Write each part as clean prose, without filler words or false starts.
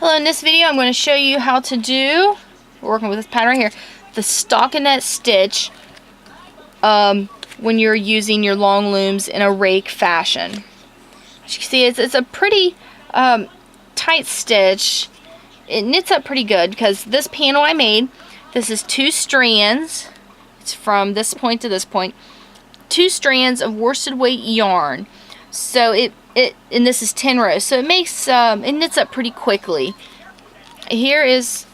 Hello, in this video I'm going to show you how to do, we're working with this pattern right here, the stockinette stitch when you're using your long looms in a rake fashion. As you can see, it's a pretty tight stitch. It knits up pretty good because this panel I made, this is 2 strands. It's from this point to this point. 2 strands of worsted weight yarn. So and this is 10 rows. So it makes it knits up pretty quickly. Here is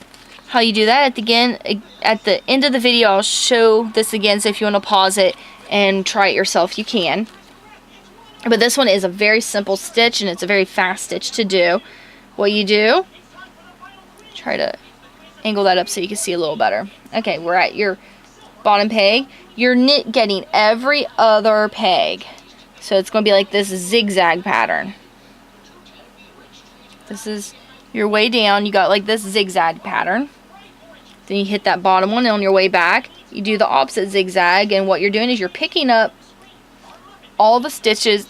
how you do that. At the end of the video, I'll show this again. So if you want to pause it and try it yourself, you can. But this one is a very simple stitch, and it's a very fast stitch to do. What you do, try to angle that up so you can see a little better. Okay, we're at your bottom peg. You're getting every other peg. So it's going to be like this zigzag pattern. This is your way down. You got like this zigzag pattern. Then you hit that bottom one, and on your way back, you do the opposite zigzag. And what you're doing is you're picking up all the stitches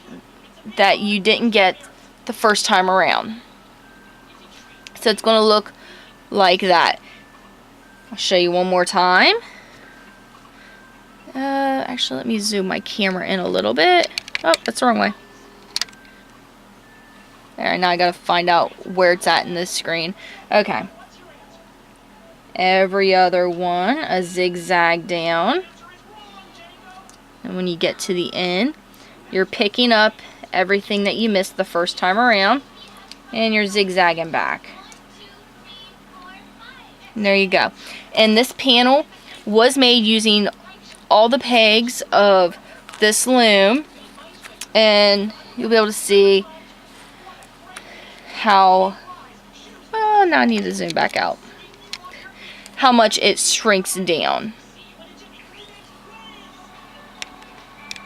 that you didn't get the first time around. So it's going to look like that. I'll show you one more time. Actually, let me zoom my camera in a little bit. Oh, that's the wrong way. Alright, now I gotta find out where it's at in this screen. Okay. Every other one, a zigzag down. And when you get to the end, you're picking up everything that you missed the first time around, and you're zigzagging back. And there you go. And this panel was made using all the pegs of this loom, and you'll be able to see how, well, now I need to zoom back out, how much it shrinks down.